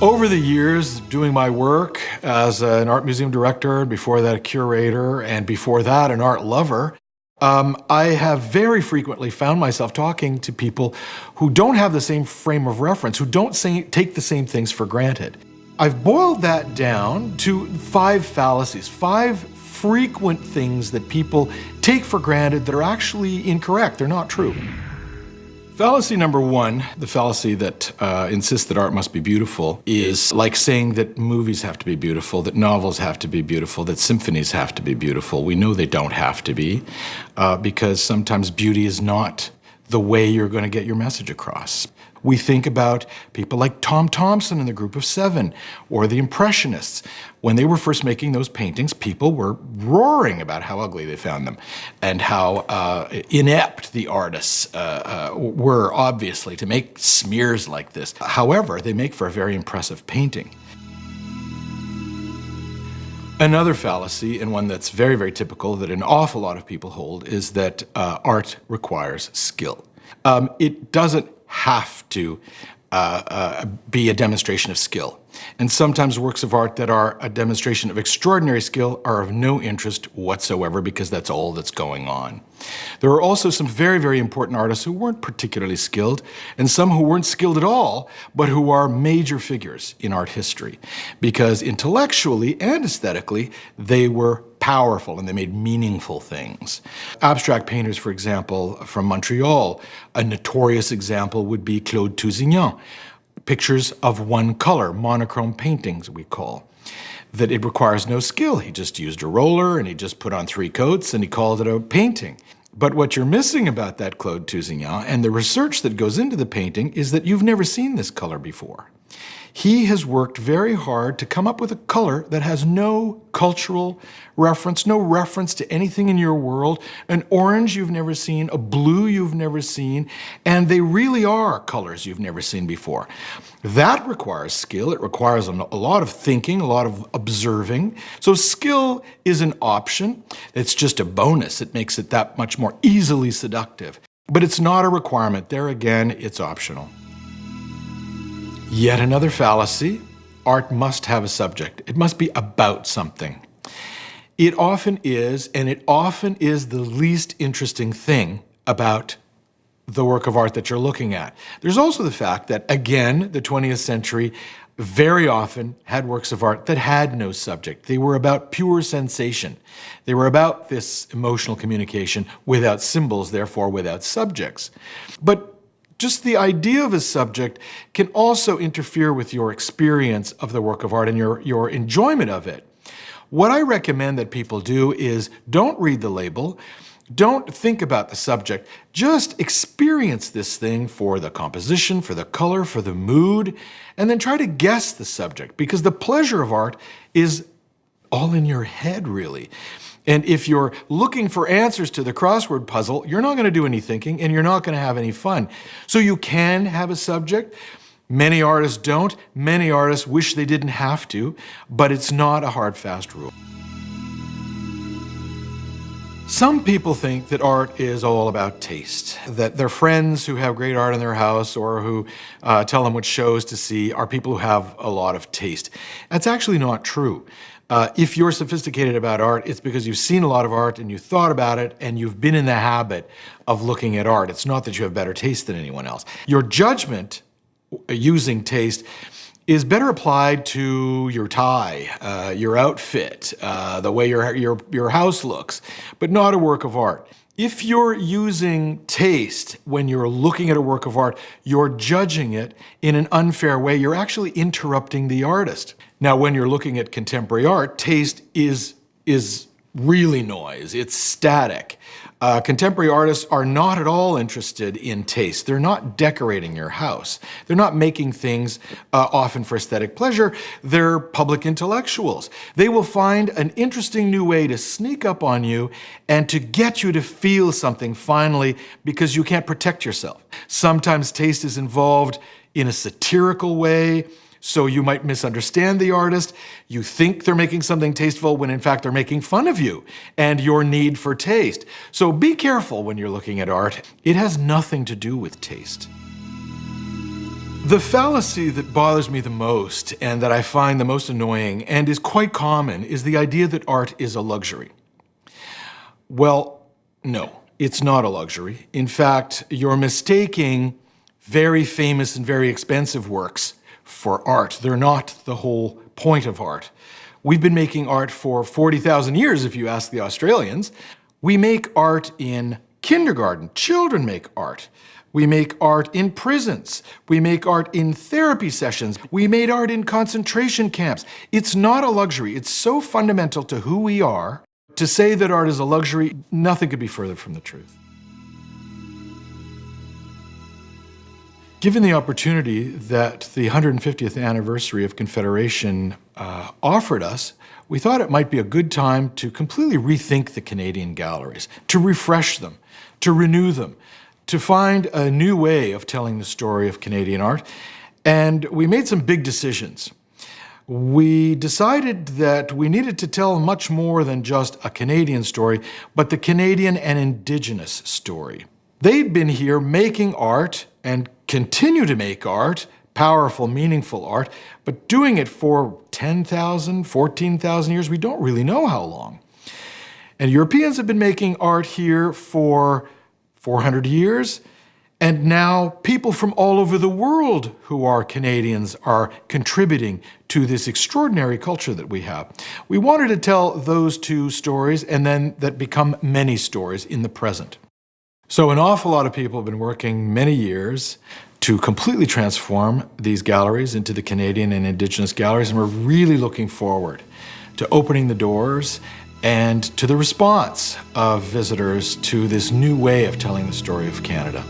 Over the years, doing my work as an art museum director, before that a curator, and before that an art lover, I have very frequently found myself talking to people who don't have the same frame of reference, who don't take the same things for granted. I've boiled that down to 5 fallacies, 5 frequent things that people take for granted that are actually incorrect, they're not true. Fallacy number 1, the fallacy that insists that art must be beautiful, is like saying that movies have to be beautiful, that novels have to be beautiful, that symphonies have to be beautiful. We know they don't have to be, because sometimes beauty is not the way you're going to get your message across. We think about people like Tom Thomson and the Group of 7, or the Impressionists. When they were first making those paintings, people were roaring about how ugly they found them, and how inept the artists were, obviously, to make smears like this. However, they make for a very impressive painting. Another fallacy, and one that's very, very typical, that an awful lot of people hold, is that art requires skill. It doesn't have to be a demonstration of skill. And sometimes works of art that are a demonstration of extraordinary skill are of no interest whatsoever, because that's all that's going on. There are also some very, very important artists who weren't particularly skilled, and some who weren't skilled at all, but who are major figures in art history, because intellectually and aesthetically, they were powerful and they made meaningful things. Abstract painters, for example, from Montreal, a notorious example would be Claude Tousignan. Pictures of one color, monochrome paintings we call, that it requires no skill. He just used a roller and he just put on 3 coats and he called it a painting. But what you're missing about that Claude Tousignan and the research that goes into the painting is that you've never seen this color before. He has worked very hard to come up with a color that has no cultural reference, no reference to anything in your world, an orange you've never seen, a blue you've never seen, and they really are colors you've never seen before. That requires skill. It requires a lot of thinking, a lot of observing. So skill is an option. It's just a bonus. It makes it that much more easily seductive. But it's not a requirement. There again, it's optional. Yet another fallacy: art must have a subject. It must be about something. It often is, and it often is the least interesting thing about the work of art that you're looking at. There's also the fact that, again, the 20th century very often had works of art that had no subject. They were about pure sensation. They were about this emotional communication without symbols, therefore without subjects. But just the idea of a subject can also interfere with your experience of the work of art and your enjoyment of it. What I recommend that people do is don't read the label, don't think about the subject, just experience this thing for the composition, for the color, for the mood, and then try to guess the subject, because the pleasure of art is all in your head, really. And if you're looking for answers to the crossword puzzle, you're not going to do any thinking and you're not going to have any fun. So you can have a subject. Many artists don't. Many artists wish they didn't have to, but it's not a hard, fast rule. Some people think that art is all about taste, that their friends who have great art in their house or who tell them what shows to see are people who have a lot of taste. That's actually not true. If you're sophisticated about art, it's because you've seen a lot of art and you thought about it and you've been in the habit of looking at art. It's not that you have better taste than anyone else. Your judgment using taste is better applied to your tie, your outfit, the way your house looks, but not a work of art. If you're using taste when you're looking at a work of art, you're judging it in an unfair way. You're actually interrupting the artist. Now, when you're looking at contemporary art, taste is really noise. It's static. Contemporary artists are not at all interested in taste. They're not decorating your house. They're not making things often for aesthetic pleasure. They're public intellectuals. They will find an interesting new way to sneak up on you and to get you to feel something finally, because you can't protect yourself. Sometimes taste is involved in a satirical way, so you might misunderstand the artist. You think they're making something tasteful when in fact they're making fun of you and your need for taste. So be careful when you're looking at art. It has nothing to do with taste. The fallacy that bothers me the most and that I find the most annoying and is quite common is the idea that art is a luxury. Well, no, it's not a luxury. In fact, you're mistaking very famous and very expensive works for art. They're not the whole point of art. We've been making art for 40,000 years, if you ask the Australians. We make art in kindergarten. Children make art. We make art in prisons. We make art in therapy sessions. We made art in concentration camps. It's not a luxury. It's so fundamental to who we are. To say that art is a luxury, nothing could be further from the truth. Given the opportunity that the 150th anniversary of Confederation offered us, we thought it might be a good time to completely rethink the Canadian galleries, to refresh them, to renew them, to find a new way of telling the story of Canadian art. And we made some big decisions. We decided that we needed to tell much more than just a Canadian story, but the Canadian and Indigenous story. They'd been here making art and continue to make art, powerful, meaningful art, but doing it for 10,000, 14,000 years, we don't really know how long. And Europeans have been making art here for 400 years, and now people from all over the world who are Canadians are contributing to this extraordinary culture that we have. We wanted to tell those two stories and then that become many stories in the present. So an awful lot of people have been working many years to completely transform these galleries into the Canadian and Indigenous galleries, and we're really looking forward to opening the doors and to the response of visitors to this new way of telling the story of Canada.